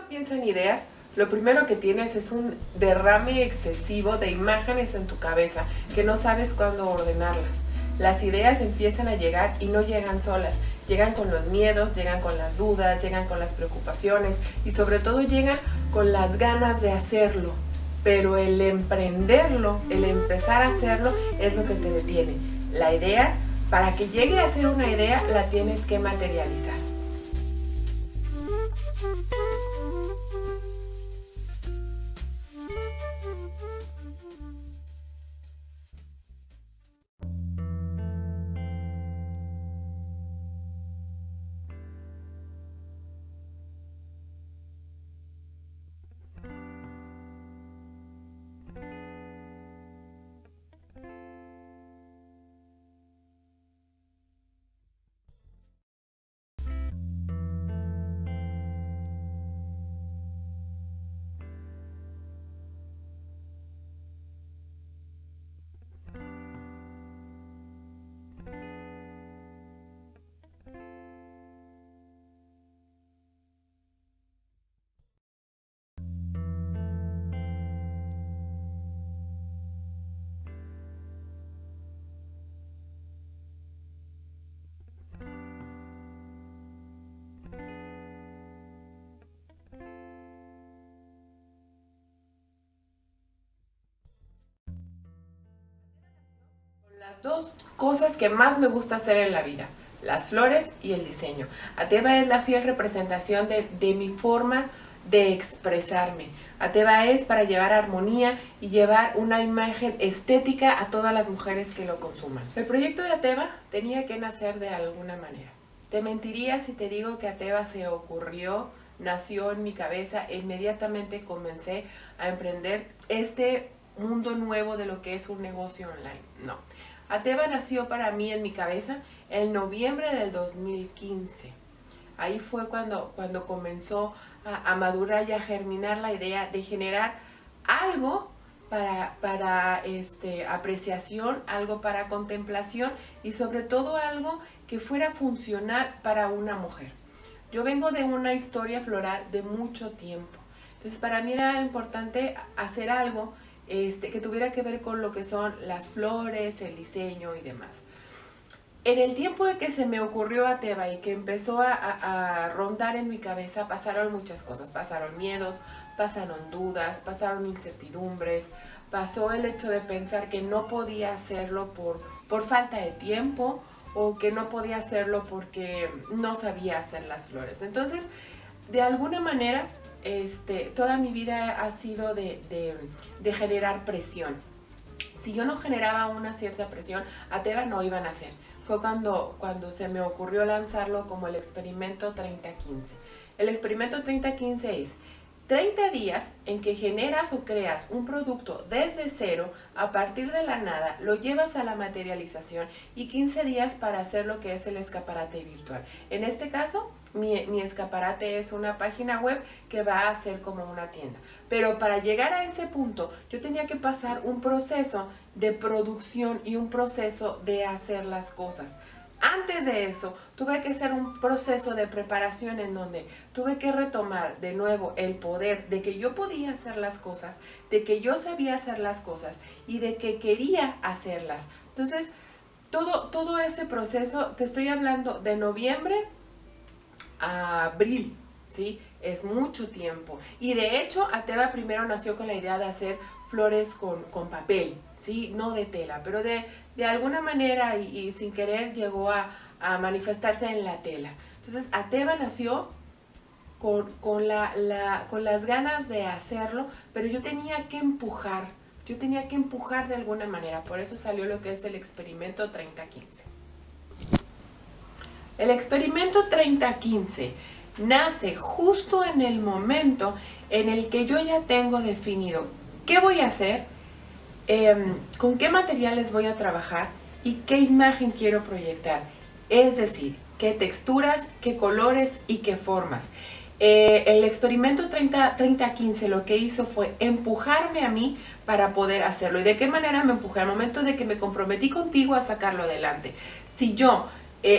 piensa en ideas, lo primero que tienes es un derrame excesivo de imágenes en tu cabeza que no sabes cuándo ordenarlas. Las ideas empiezan a llegar y no llegan solas. Llegan con los miedos, llegan con las dudas, llegan con las preocupaciones y sobre todo llegan con las ganas de hacerlo. Pero el emprenderlo, el empezar a hacerlo es lo que te detiene. La idea, para que llegue a ser una idea, la tienes que materializar. Las dos cosas que más me gusta hacer en la vida, las flores y el diseño. Ateva es la fiel representación de mi forma de expresarme. Ateva es para llevar armonía y llevar una imagen estética a todas las mujeres que lo consuman. El proyecto de Ateva tenía que nacer de alguna manera. Te mentiría si te digo que Ateva se ocurrió, nació en mi cabeza e inmediatamente comencé a emprender este mundo nuevo de lo que es un negocio online. No. Ateva nació para mí en mi cabeza en noviembre del 2015. Ahí fue cuando comenzó a madurar y a germinar la idea de generar algo para apreciación, algo para contemplación y sobre todo algo que fuera funcional para una mujer. Yo vengo de una historia floral de mucho tiempo. Entonces para mí era importante hacer algo que tuviera que ver con lo que son las flores, el diseño y demás. En el tiempo de que se me ocurrió Ateva y que empezó a rondar en mi cabeza, pasaron muchas cosas. Pasaron miedos, pasaron dudas, pasaron incertidumbres, pasó el hecho de pensar que no podía hacerlo por falta de tiempo o que no podía hacerlo porque no sabía hacer las flores. Entonces, de alguna manera, toda mi vida ha sido de generar presión. Si yo no generaba una cierta presión, Ateva no iba a nacer. Fue cuando se me ocurrió lanzarlo como el experimento 30-15. El experimento 30-15 es 30 días en que generas o creas un producto desde cero, a partir de la nada, lo llevas a la materialización y 15 días para hacer lo que es el escaparate virtual. En este caso, mi escaparate es una página web que va a ser como una tienda. Pero para llegar a ese punto, yo tenía que pasar un proceso de producción y un proceso de hacer las cosas. Antes de eso, tuve que hacer un proceso de preparación en donde tuve que retomar de nuevo el poder de que yo podía hacer las cosas, de que yo sabía hacer las cosas y de que quería hacerlas. Entonces, todo ese proceso, te estoy hablando de noviembre a abril, ¿sí? Es mucho tiempo. Y de hecho, Ateva primero nació con la idea de hacer flores con papel, ¿sí? No de tela, pero de alguna manera y sin querer llegó a manifestarse en la tela. Entonces, Ateva nació con las ganas de hacerlo, pero yo tenía que empujar. Yo tenía que empujar de alguna manera. Por eso salió lo que es el experimento 30-15. El experimento 30-15 nace justo en el momento en el que yo ya tengo definido qué voy a hacer, con qué materiales voy a trabajar y qué imagen quiero proyectar. Es decir, qué texturas, qué colores y qué formas. El experimento 30-15 lo que hizo fue empujarme a mí para poder hacerlo. ¿Y de qué manera me empujé? Al momento de que me comprometí contigo a sacarlo adelante. Si yo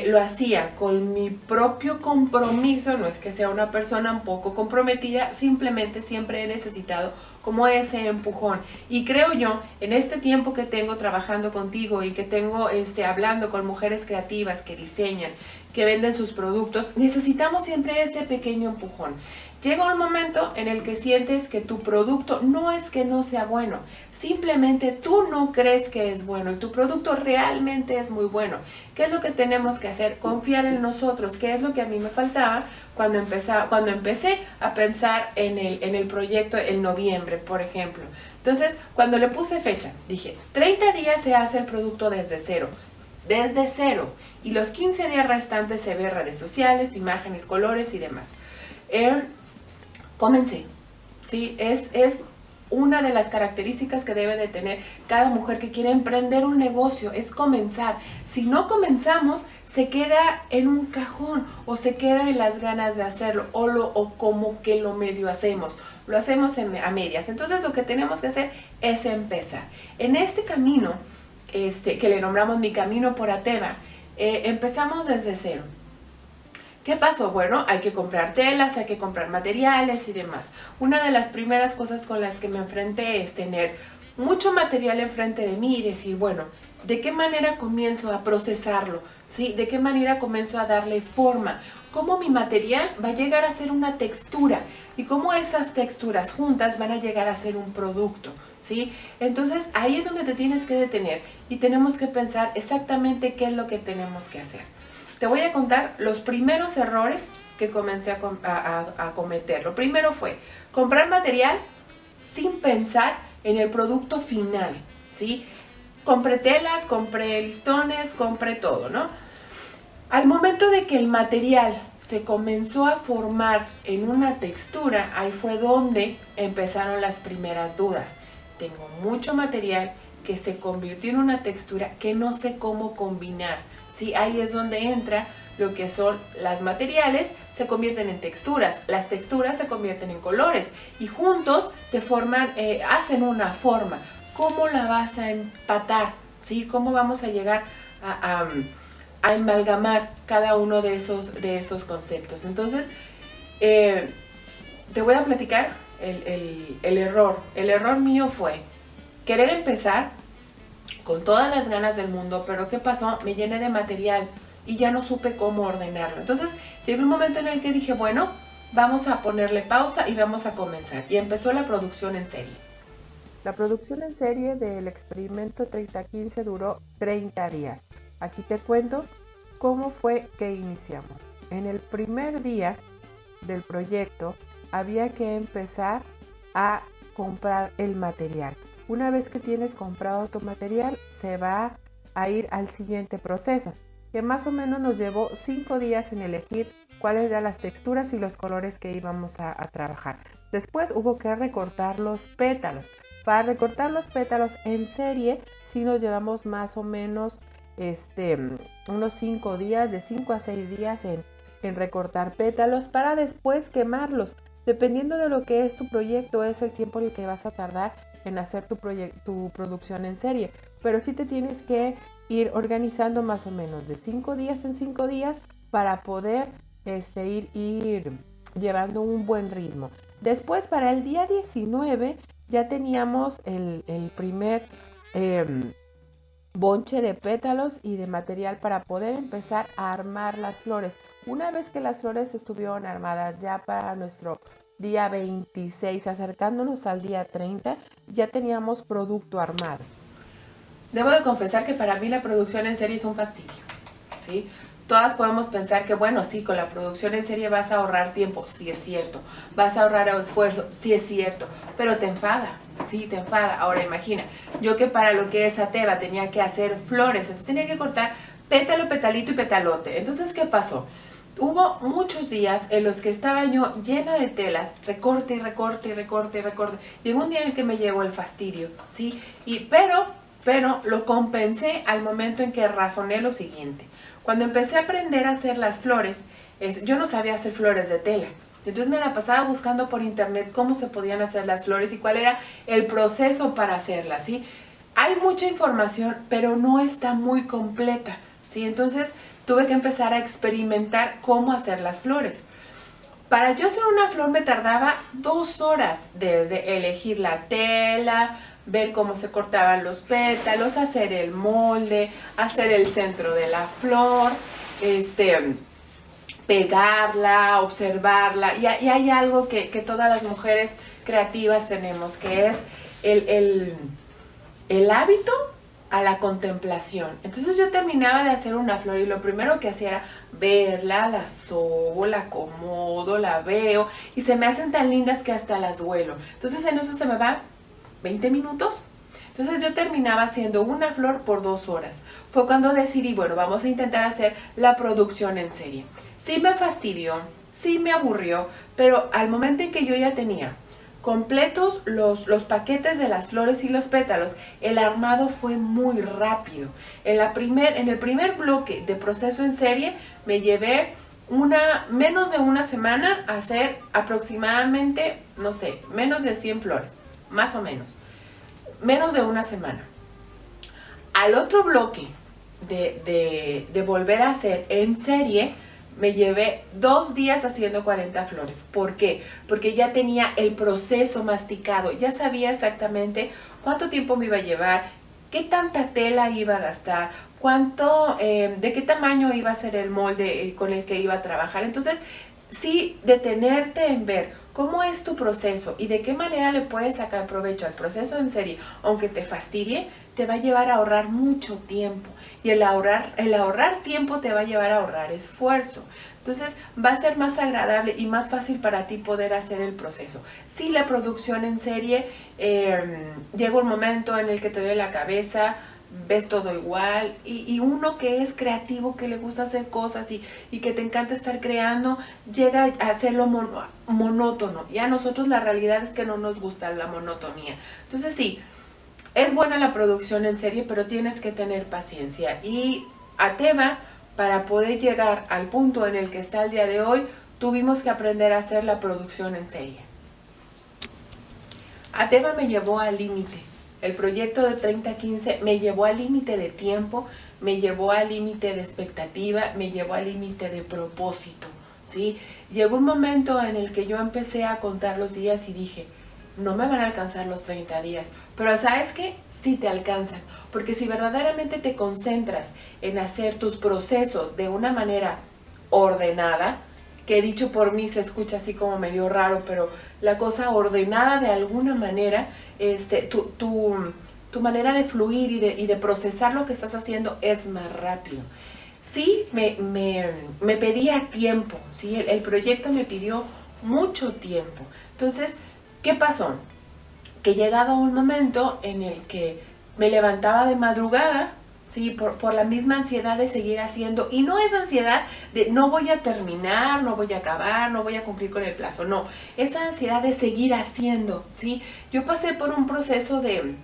lo hacía con mi propio compromiso, no es que sea una persona un poco comprometida, simplemente siempre he necesitado como ese empujón. Y creo yo, en este tiempo que tengo trabajando contigo y que tengo hablando con mujeres creativas que diseñan, que venden sus productos, necesitamos siempre ese pequeño empujón. Llega un momento en el que sientes que tu producto no es que no sea bueno, simplemente tú no crees que es bueno y tu producto realmente es muy bueno. ¿Qué es lo que tenemos que hacer? Confiar en nosotros, que es lo que a mí me faltaba cuando empecé a pensar en el proyecto en noviembre, por ejemplo. Entonces, cuando le puse fecha, dije, 30 días se hace el producto desde cero. Desde cero. Y los 15 días restantes se ve redes sociales, imágenes, colores y demás. Comencé, ¿sí? Es una de las características que debe de tener cada mujer que quiere emprender un negocio, es comenzar. Si no comenzamos, se queda en un cajón o se queda en las ganas de hacerlo o como que lo medio hacemos. Lo hacemos a medias. Entonces lo que tenemos que hacer es empezar. En este camino, que le nombramos Mi Camino por Ateva, empezamos desde cero. ¿Qué pasó? Bueno, hay que comprar telas, hay que comprar materiales y demás. Una de las primeras cosas con las que me enfrenté es tener mucho material enfrente de mí y decir, bueno, ¿de qué manera comienzo a procesarlo? ¿Sí? ¿De qué manera comienzo a darle forma? ¿Cómo mi material va a llegar a ser una textura? Y cómo esas texturas juntas van a llegar a ser un producto, ¿sí? Entonces ahí es donde te tienes que detener y tenemos que pensar exactamente qué es lo que tenemos que hacer. Te voy a contar los primeros errores que comencé a cometer. Lo primero fue comprar material sin pensar en el producto final, ¿sí? Compré telas, compré listones, compré todo, ¿no? Al momento de que el material se comenzó a formar en una textura, ahí fue donde empezaron las primeras dudas. Tengo mucho material que se convirtió en una textura que no sé cómo combinar. ¿Sí? Ahí es donde entra lo que son los materiales, se convierten en texturas, las texturas se convierten en colores y juntos te forman, hacen una forma. ¿Cómo la vas a empatar? ¿Sí? ¿Cómo vamos a llegar a amalgamar cada uno de esos conceptos? Entonces, te voy a platicar el error. El error mío fue querer empezar con todas las ganas del mundo, pero ¿qué pasó? Me llené de material y ya no supe cómo ordenarlo. Entonces llegó un momento en el que dije, bueno, vamos a ponerle pausa y vamos a comenzar. Y empezó la producción en serie. La producción en serie del experimento 3015 duró 30 días. Aquí te cuento cómo fue que iniciamos. En el primer día del proyecto había que empezar a comprar el material. Una vez que tienes comprado tu material, se va a ir al siguiente proceso, que más o menos nos llevó 5 días en elegir cuáles eran las texturas y los colores que íbamos a trabajar. Después hubo que recortar los pétalos. Para recortar los pétalos en serie, sí nos llevamos más o menos unos 5 días, de 5 a 6 días en recortar pétalos para después quemarlos. Dependiendo de lo que es tu proyecto, es el tiempo en el que vas a tardar en hacer tu producción en serie, pero sí te tienes que ir organizando más o menos de 5 días en 5 días para poder ir llevando un buen ritmo. Después, para el día 19 ya teníamos el primer bonche de pétalos y de material para poder empezar a armar las flores. Una vez que las flores estuvieron armadas ya para nuestro día 26, acercándonos al día 30, ya teníamos producto armado. Debo de confesar que para mí la producción en serie es un fastidio, ¿sí? Todas podemos pensar que, bueno, sí, con la producción en serie vas a ahorrar tiempo, sí es cierto. Vas a ahorrar esfuerzo, sí es cierto, pero te enfada, sí, te enfada. Ahora imagina, yo que para lo que es Ateva tenía que hacer flores, entonces tenía que cortar pétalo, petalito y petalote. Entonces, ¿qué pasó? Hubo muchos días en los que estaba yo llena de telas, recorte y recorte y recorte y recorte. Llegó un día en el que me llegó el fastidio, ¿sí? Pero lo compensé al momento en que razoné lo siguiente. Cuando empecé a aprender a hacer las flores, yo no sabía hacer flores de tela. Entonces me la pasaba buscando por internet cómo se podían hacer las flores y cuál era el proceso para hacerlas, ¿sí? Hay mucha información, pero no está muy completa, ¿sí? Entonces tuve que empezar a experimentar cómo hacer las flores. Para yo hacer una flor me tardaba 2 horas, desde elegir la tela, ver cómo se cortaban los pétalos, hacer el molde, hacer el centro de la flor, pegarla, observarla. Y hay algo que todas las mujeres creativas tenemos, que es el hábito a la contemplación. Entonces yo terminaba de hacer una flor y lo primero que hacía era verla, la sobo, la acomodo, la veo y se me hacen tan lindas que hasta las huelo. Entonces en eso se me va 20 minutos. Entonces yo terminaba haciendo una flor por 2 horas. Fue cuando decidí, bueno, vamos a intentar hacer la producción en serie. Sí me fastidió, sí me aburrió, pero al momento en que yo ya tenía completos los paquetes de las flores y los pétalos, el armado fue muy rápido. En el primer bloque de proceso en serie me llevé menos de una semana a hacer aproximadamente, no sé, menos de 100 flores, más o menos. Menos de una semana. Al otro bloque de volver a hacer en serie, me llevé 2 días haciendo 40 flores. ¿Por qué? Porque ya tenía el proceso masticado, ya sabía exactamente cuánto tiempo me iba a llevar, qué tanta tela iba a gastar, de qué tamaño iba a ser el molde con el que iba a trabajar. Entonces, sí, detenerte en ver cómo es tu proceso y de qué manera le puedes sacar provecho al proceso en serie, aunque te fastidie, te va a llevar a ahorrar mucho tiempo. Y el ahorrar tiempo te va a llevar a ahorrar esfuerzo. Entonces va a ser más agradable y más fácil para ti poder hacer el proceso. Si la producción en serie llega un momento en el que te duele la cabeza, ves todo igual, y uno que es creativo, que le gusta hacer cosas y que te encanta estar creando, llega a hacerlo monótono. Y a nosotros la realidad es que no nos gusta la monotonía. Entonces sí, es buena la producción en serie, pero tienes que tener paciencia. Y Ateva, para poder llegar al punto en el que está el día de hoy, tuvimos que aprender a hacer la producción en serie. Ateva me llevó al límite. El proyecto de 30-15 me llevó al límite de tiempo, me llevó al límite de expectativa, me llevó al límite de propósito, ¿sí? Llegó un momento en el que yo empecé a contar los días y dije, no me van a alcanzar los 30 días, pero ¿sabes qué? Sí te alcanzan, porque si verdaderamente te concentras en hacer tus procesos de una manera ordenada, que dicho por mí se escucha así como medio raro, pero la cosa ordenada de alguna manera, tu manera de fluir y de procesar lo que estás haciendo es más rápido. Sí, me pedía tiempo, ¿sí? El proyecto me pidió mucho tiempo. Entonces, ¿qué pasó? Que llegaba un momento en el que me levantaba de madrugada, ¿sí? Por la misma ansiedad de seguir haciendo. Y no es ansiedad de no voy a terminar, no voy a acabar, no voy a cumplir con el plazo. No, esa ansiedad de seguir haciendo, ¿sí? Yo pasé por un proceso de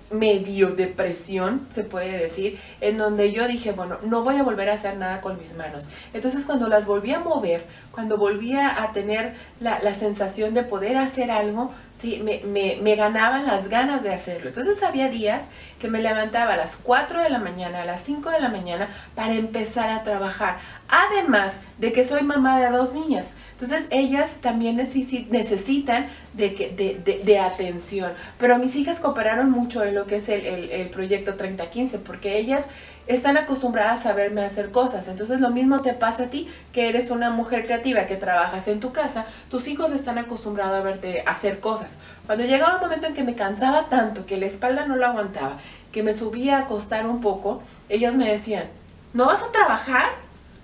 medio depresión, se puede decir, en donde yo dije, bueno, no voy a volver a hacer nada con mis manos. Entonces cuando las volví a mover, cuando volvía a tener la sensación de poder hacer algo, sí, me ganaban las ganas de hacerlo. Entonces había días que me levantaba a las 4 de la mañana, a las 5 de la mañana para empezar a trabajar. Además de que soy mamá de 2 niñas. Entonces ellas también necesitan de atención. Pero mis hijas cooperaron mucho en lo que es el proyecto 30-15, porque ellas están acostumbradas a verme hacer cosas. Entonces lo mismo te pasa a ti, que eres una mujer creativa, que trabajas en tu casa. Tus hijos están acostumbrados a verte hacer cosas. Cuando llegaba un momento en que me cansaba tanto, que la espalda no la aguantaba, que me subía a acostar un poco, ellas me decían, ¿no vas a trabajar?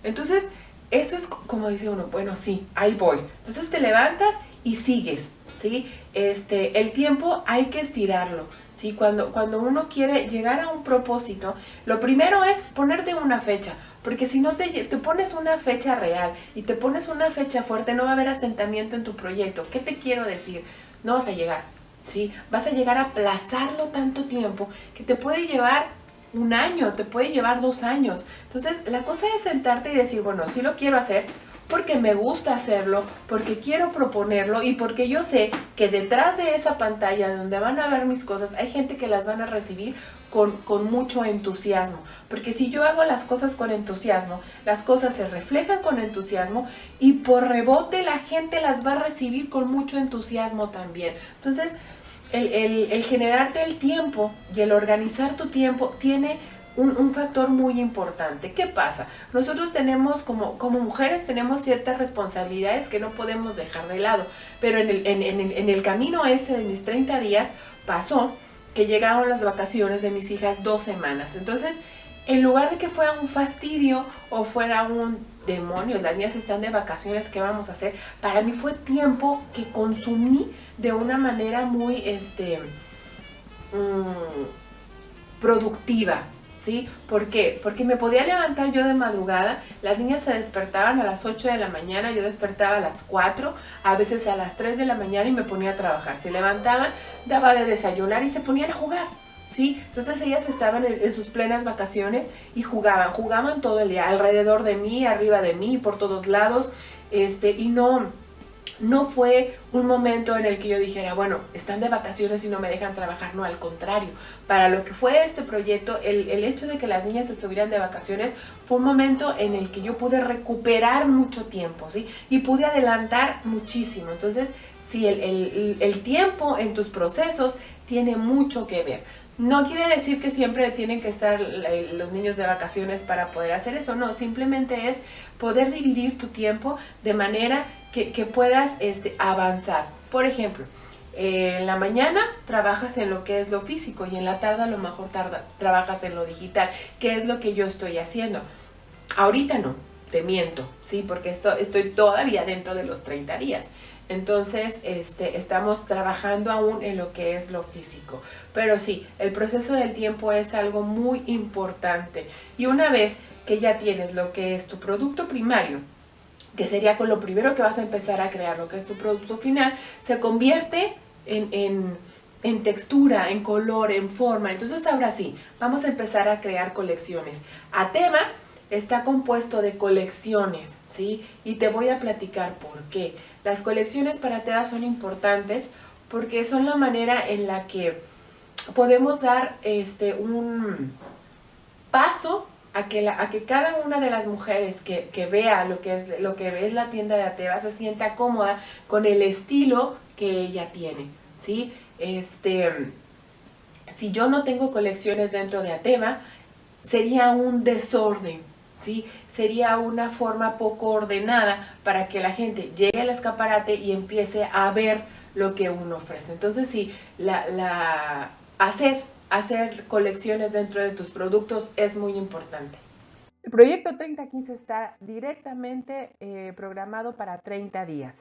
Entonces eso es como dice uno, bueno, sí, ahí voy. Entonces te levantas y sigues, ¿sí? El tiempo hay que estirarlo, ¿sí? Cuando uno quiere llegar a un propósito, lo primero es ponerte una fecha, porque si no te pones una fecha real y te pones una fecha fuerte, no va a haber asentamiento en tu proyecto. ¿Qué te quiero decir? No vas a llegar, ¿sí? Vas a llegar a aplazarlo tanto tiempo que te puede llevar 1 año, te puede llevar 2 años. Entonces, la cosa es sentarte y decir, bueno, sí lo quiero hacer, porque me gusta hacerlo, porque quiero proponerlo y porque yo sé que detrás de esa pantalla donde van a ver mis cosas hay gente que las van a recibir con mucho entusiasmo. Porque si yo hago las cosas con entusiasmo, las cosas se reflejan con entusiasmo y por rebote la gente las va a recibir con mucho entusiasmo también. Entonces, el generarte el tiempo y el organizar tu tiempo tiene un factor muy importante. ¿Qué pasa? Nosotros tenemos, como mujeres, tenemos ciertas responsabilidades que no podemos dejar de lado, pero en el camino este de mis 30 días pasó que llegaron las vacaciones de mis hijas 2 semanas. Entonces, en lugar de que fuera un fastidio o fuera un demonio, las niñas están de vacaciones, ¿qué vamos a hacer? Para mí fue tiempo que consumí de una manera muy productiva. ¿Sí? ¿Por qué? Porque me podía levantar yo de madrugada, las niñas se despertaban a las 8 de la mañana, yo despertaba a las 4, a veces a las 3 de la mañana y me ponía a trabajar. Se levantaban, daba de desayunar y se ponían a jugar, ¿sí? Entonces ellas estaban en sus plenas vacaciones y jugaban todo el día, alrededor de mí, arriba de mí, por todos lados, y no fue un momento en el que yo dijera, bueno, están de vacaciones y no me dejan trabajar. No, al contrario. Para lo que fue este proyecto, el hecho de que las niñas estuvieran de vacaciones fue un momento en el que yo pude recuperar mucho tiempo, ¿sí? Y pude adelantar muchísimo. Entonces, sí, el tiempo en tus procesos tiene mucho que ver. No quiere decir que siempre tienen que estar los niños de vacaciones para poder hacer eso, no, simplemente es poder dividir tu tiempo de manera que puedas avanzar. Por ejemplo, en la mañana trabajas en lo que es lo físico y en la tarde a lo mejor trabajas en lo digital, que es lo que yo estoy haciendo. Ahorita no, te miento, ¿sí? Porque estoy todavía dentro de los 30 días. Entonces, estamos trabajando aún en lo que es lo físico. Pero sí, el proceso del tiempo es algo muy importante. Y una vez que ya tienes lo que es tu producto primario, que sería con lo primero que vas a empezar a crear, lo que es tu producto final, se convierte en textura, en color, en forma. Entonces, ahora sí, vamos a empezar a crear colecciones. Ateva está compuesto de colecciones, ¿sí? Y te voy a platicar por qué. Las colecciones para Ateva son importantes porque son la manera en la que podemos dar un paso a que cada una de las mujeres que vea lo que es la tienda de Ateva se sienta cómoda con el estilo que ella tiene, ¿sí? Si yo no tengo colecciones dentro de Ateva, sería un desorden, ¿sí? Sería una forma poco ordenada para que la gente llegue al escaparate y empiece a ver lo que uno ofrece. Entonces, sí, hacer colecciones dentro de tus productos es muy importante. El proyecto 3015 está directamente programado para 30 días.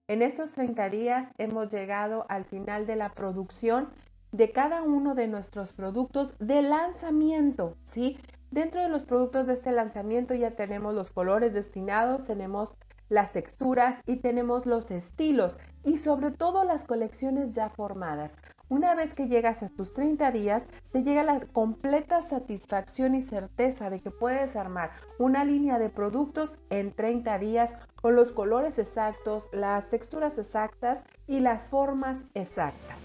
En estos 30 días hemos llegado al final de la producción de cada uno de nuestros productos de lanzamiento, ¿sí? Dentro de los productos de este lanzamiento ya tenemos los colores destinados, tenemos las texturas y tenemos los estilos y sobre todo las colecciones ya formadas. Una vez que llegas a tus 30 días, te llega la completa satisfacción y certeza de que puedes armar una línea de productos en 30 días con los colores exactos, las texturas exactas y las formas exactas.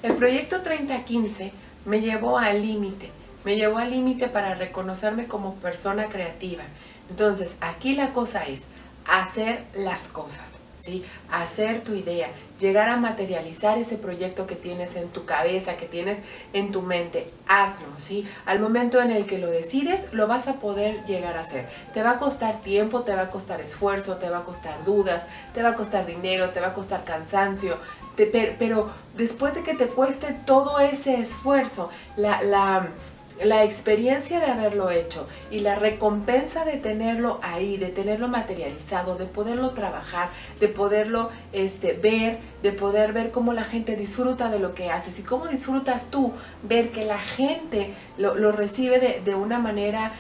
El proyecto 3015 me llevó al límite. Me llevó al límite para reconocerme como persona creativa. Entonces, aquí la cosa es hacer las cosas, ¿sí? Hacer tu idea, llegar a materializar ese proyecto que tienes en tu cabeza, que tienes en tu mente. Hazlo, ¿sí? Al momento en el que lo decides, lo vas a poder llegar a hacer. Te va a costar tiempo, te va a costar esfuerzo, te va a costar dudas, te va a costar dinero, te va a costar cansancio, pero después de que te cueste todo ese esfuerzo, la experiencia de haberlo hecho y la recompensa de tenerlo ahí, de tenerlo materializado, de poderlo trabajar, de poderlo ver, de poder ver cómo la gente disfruta de lo que haces y cómo disfrutas tú ver que la gente lo recibe de una manera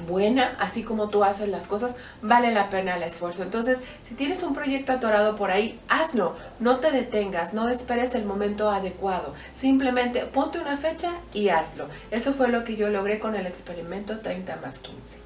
buena, así como tú haces las cosas, vale la pena el esfuerzo. Entonces, si tienes un proyecto atorado por ahí, hazlo, no te detengas, no esperes el momento adecuado, simplemente ponte una fecha y hazlo. Eso fue lo que yo logré con el experimento 30 más 15.